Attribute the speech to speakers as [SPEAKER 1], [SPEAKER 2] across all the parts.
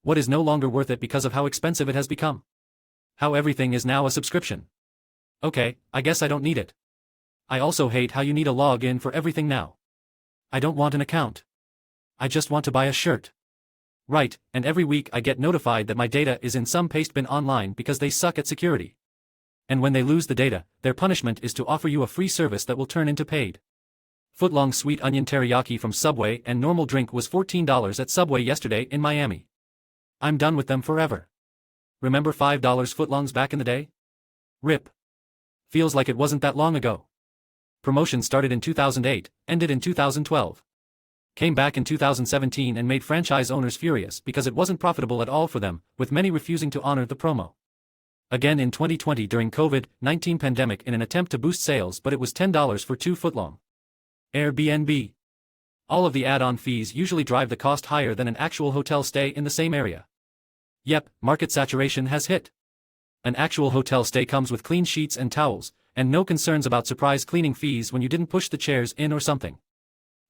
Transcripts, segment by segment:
[SPEAKER 1] What is no longer worth it because of how expensive it has become? How everything is now a subscription. Okay, I guess I don't need it. I also hate how you need a log-in for everything now. I don't want an account. I just want to buy a shirt. Right, and every week I get notified that my data is in some paste bin online because they suck at security. And when they lose the data, their punishment is to offer you a free service that will turn into paid. Footlong sweet onion teriyaki from Subway and normal drink was $14 at Subway yesterday in Miami. I'm done with them forever. Remember $5 footlongs back in the day? RIP. Feels like it wasn't that long ago. Promotion started in 2008, ended in 2012. Came back in 2017 and made franchise owners furious because it wasn't profitable at all for them, with many refusing to honor the promo. Again in 2020 during COVID-19 pandemic in an attempt to boost sales, but it was $10 for 2 footlong. Airbnb. All of the add-on fees usually drive the cost higher than an actual hotel stay in the same area. Yep, market saturation has hit. An actual hotel stay comes with clean sheets and towels, and no concerns about surprise cleaning fees when you didn't push the chairs in or something.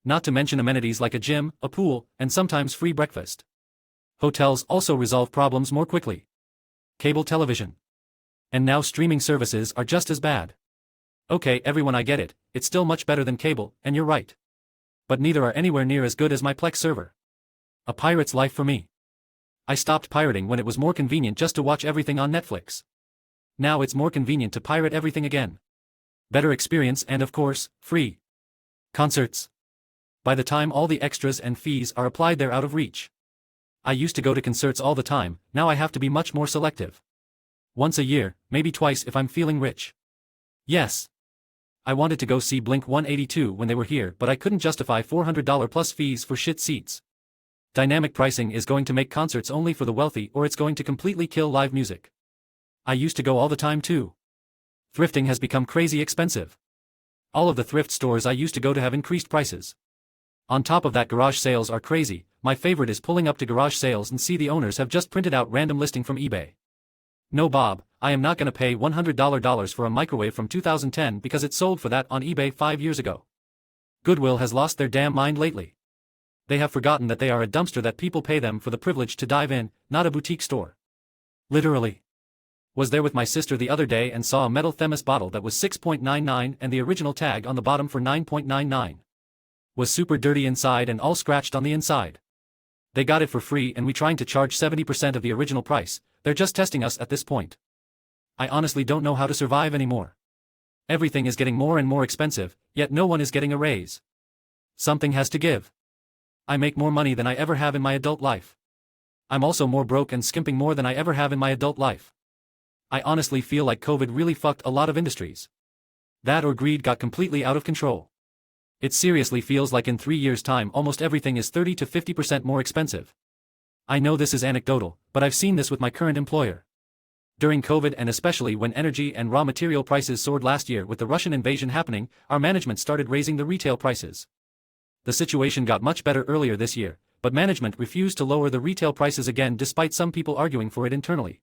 [SPEAKER 1] Not to mention amenities like a gym, a pool, and sometimes free breakfast. Hotels also resolve problems more quickly. Cable television. And now streaming services are just as bad. Okay, everyone, I get it, it's still much better than cable, and you're right. But neither are anywhere near as good as my Plex server. A pirate's life for me. I stopped pirating when it was more convenient just to watch everything on Netflix. Now it's more convenient to pirate everything again. Better experience and of course, free. Concerts. By the time all the extras and fees are applied, they're out of reach. I used to go to concerts all the time, now I have to be much more selective. Once a year, maybe twice if I'm feeling rich. Yes. I wanted to go see Blink-182 when they were here, but I couldn't justify $400 plus fees for shit seats. Dynamic pricing is going to make concerts only for the wealthy, or it's going to completely kill live music. I used to go all the time too. Thrifting has become crazy expensive. All of the thrift stores I used to go to have increased prices. On top of that, garage sales are crazy. My favorite is pulling up to garage sales and see the owners have just printed out random listing from eBay. No Bob, I am not gonna pay $100 for a microwave from 2010 because it sold for that on eBay 5 years ago. Goodwill has lost their damn mind lately. They have forgotten that they are a dumpster that people pay them for the privilege to dive in, not a boutique store. Literally. Was there with my sister the other day and saw a metal Themis bottle that was $6.99 and the original tag on the bottom for $9.99. Was super dirty inside and all scratched on the inside. They got it for free and we trying to charge 70% of the original price. They're just testing us at this point. I honestly don't know how to survive anymore. Everything is getting more and more expensive, yet no one is getting a raise. Something has to give. I make more money than I ever have in my adult life. I'm also more broke and skimping more than I ever have in my adult life. I honestly feel like COVID really fucked a lot of industries. That or greed got completely out of control. It seriously feels like in 3 years' time almost everything is 30 to 50% more expensive. I know this is anecdotal, but I've seen this with my current employer. During COVID and especially when energy and raw material prices soared last year with the Russian invasion happening, our management started raising the retail prices. The situation got much better earlier this year, but management refused to lower the retail prices again despite some people arguing for it internally.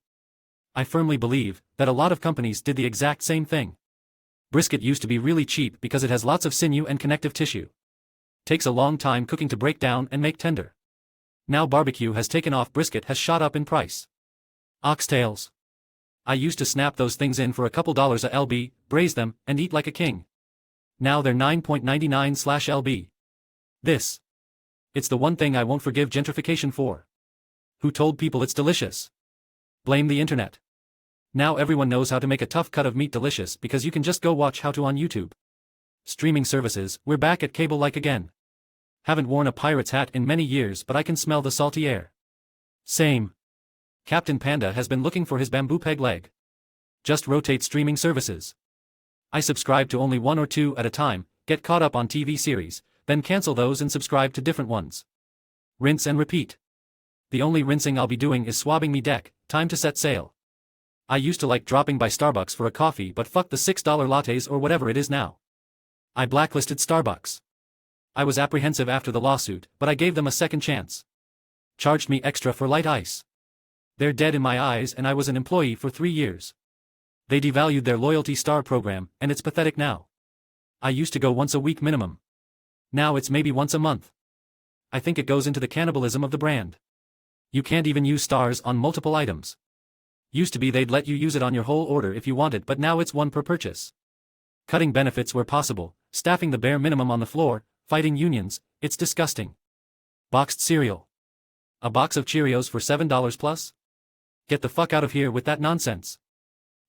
[SPEAKER 1] I firmly believe that a lot of companies did the exact same thing. Brisket used to be really cheap because it has lots of sinew and connective tissue. Takes a long time cooking to break down and make tender. Now barbecue has taken off, brisket has shot up in price. Oxtails. I used to snap those things in for a couple dollars a lb, braise them, and eat like a king. Now they're $9.99/lb. This. It's the one thing I won't forgive gentrification for. Who told people it's delicious? Blame the internet. Now everyone knows how to make a tough cut of meat delicious because you can just go watch how to on YouTube. Streaming services, we're back at cable-like again. Haven't worn a pirate's hat in many years, but I can smell the salty air. Same. Captain Panda has been looking for his bamboo peg leg. Just rotate streaming services. I subscribe to only 1 or 2 at a time, get caught up on TV series, then cancel those and subscribe to different ones. Rinse and repeat. The only rinsing I'll be doing is swabbing me deck, time to set sail. I used to like dropping by Starbucks for a coffee, but fuck the $6 lattes or whatever it is now. I blacklisted Starbucks. I was apprehensive after the lawsuit, but I gave them a second chance. Charged me extra for light ice. They're dead in my eyes, and I was an employee for 3 years. They devalued their loyalty star program, and it's pathetic now. I used to go once a week minimum. Now it's maybe once a month. I think it goes into the cannibalism of the brand. You can't even use stars on multiple items. Used to be they'd let you use it on your whole order if you wanted, but now it's one per purchase. Cutting benefits where possible, staffing the bare minimum on the floor, fighting unions, it's disgusting. Boxed cereal. A box of Cheerios for $7 plus? Get the fuck out of here with that nonsense.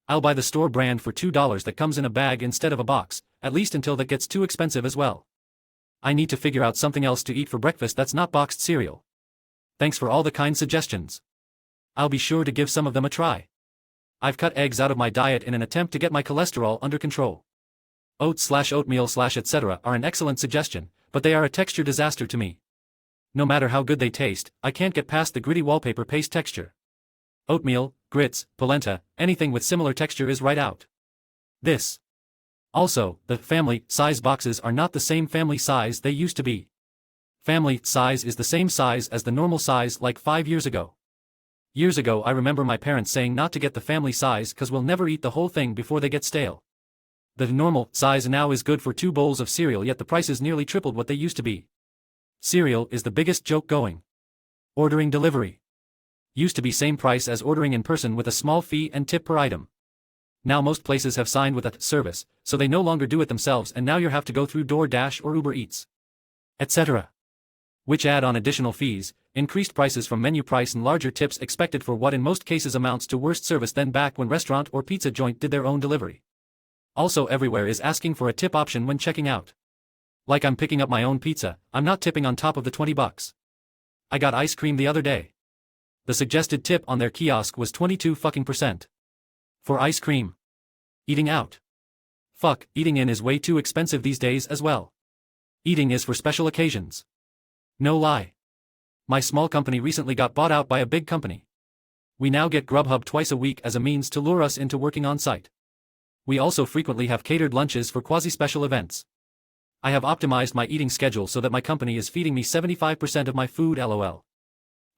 [SPEAKER 1] I'll buy the store brand for $2 that comes in a bag instead of a box, at least until that gets too expensive as well. I need to figure out something else to eat for breakfast that's not boxed cereal. Thanks for all the kind suggestions. I'll be sure to give some of them a try. I've cut eggs out of my diet in an attempt to get my cholesterol under control. Oats/oatmeal/etc. are an excellent suggestion, but they are a texture disaster to me. No matter how good they taste, I can't get past the gritty wallpaper paste texture. Oatmeal, grits, polenta, anything with similar texture is right out. This. Also, the family size boxes are not the same family size they used to be. Family size is the same size as the normal size like 5 years ago. Years ago I remember my parents saying not to get the family size cause we'll never eat the whole thing before they get stale. The normal size now is good for 2 bowls of cereal, yet the prices nearly tripled what they used to be. Cereal is the biggest joke going. Ordering delivery. Used to be same price as ordering in person with a small fee and tip per item. Now most places have signed with a service, so they no longer do it themselves, and now you have to go through DoorDash or Uber Eats, etc. Which add on additional fees, increased prices from menu price and larger tips expected for what in most cases amounts to worse service than back when restaurant or pizza joint did their own delivery. Also everywhere is asking for a tip option when checking out. Like I'm picking up my own pizza, I'm not tipping on top of the $20. I got ice cream the other day. The suggested tip on their kiosk was 22%. For ice cream. Eating out. Fuck, eating in is way too expensive these days as well. Eating is for special occasions. No lie. My small company recently got bought out by a big company. We now get Grubhub twice a week as a means to lure us into working on site. We also frequently have catered lunches for quasi-special events. I have optimized my eating schedule so that my company is feeding me 75% of my food, lol.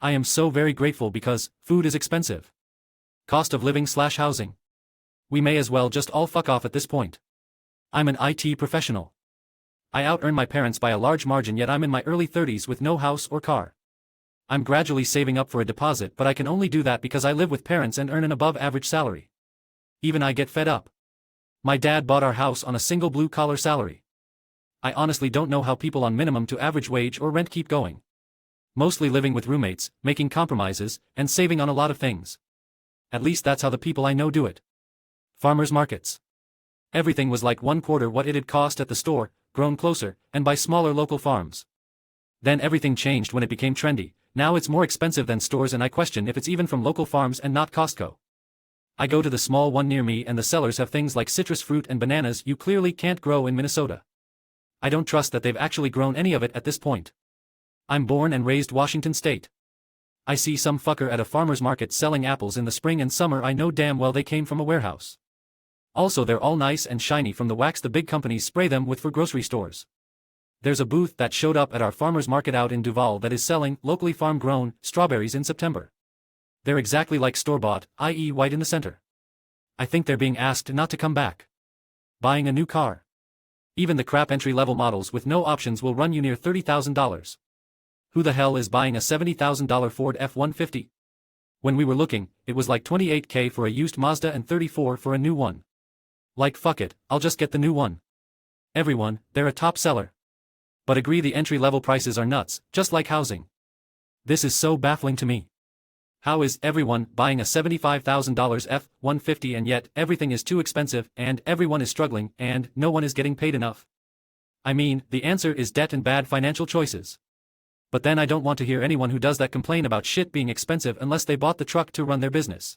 [SPEAKER 1] I am so very grateful because food is expensive. Cost of living/housing. We may as well just all fuck off at this point. I'm an IT professional. I out-earn my parents by a large margin, yet I'm in my early 30s with no house or car. I'm gradually saving up for a deposit, but I can only do that because I live with parents and earn an above-average salary. Even I get fed up. My dad bought our house on a single blue-collar salary. I honestly don't know how people on minimum to average wage or rent keep going. Mostly living with roommates, making compromises, and saving on a lot of things. At least that's how the people I know do it. Farmers markets. Everything was like 1/4 what it'd cost at the store, grown closer, and by smaller local farms. Then everything changed when it became trendy. Now it's more expensive than stores, and I question if it's even from local farms and not Costco. I go to the small one near me and the sellers have things like citrus fruit and bananas you clearly can't grow in Minnesota. I don't trust that they've actually grown any of it at this point. I'm born and raised Washington State. I see some fucker at a farmer's market selling apples in the spring and summer, I know damn well they came from a warehouse. Also they're all nice and shiny from the wax the big companies spray them with for grocery stores. There's a booth that showed up at our farmer's market out in Duval that is selling locally farm-grown strawberries in September. They're exactly like store-bought, i.e. white in the center. I think they're being asked not to come back. Buying a new car. Even the crap entry-level models with no options will run you near $30,000. Who the hell is buying a $70,000 Ford F-150? When we were looking, it was like $28K for a used Mazda and $34K for a new one. Like fuck it, I'll just get the new one. Everyone, they're a top seller. But agree the entry-level prices are nuts, just like housing. This is so baffling to me. How is everyone buying a $75,000 F-150 and yet everything is too expensive and everyone is struggling and no one is getting paid enough? I mean, the answer is debt and bad financial choices. But then I don't want to hear anyone who does that complain about shit being expensive unless they bought the truck to run their business.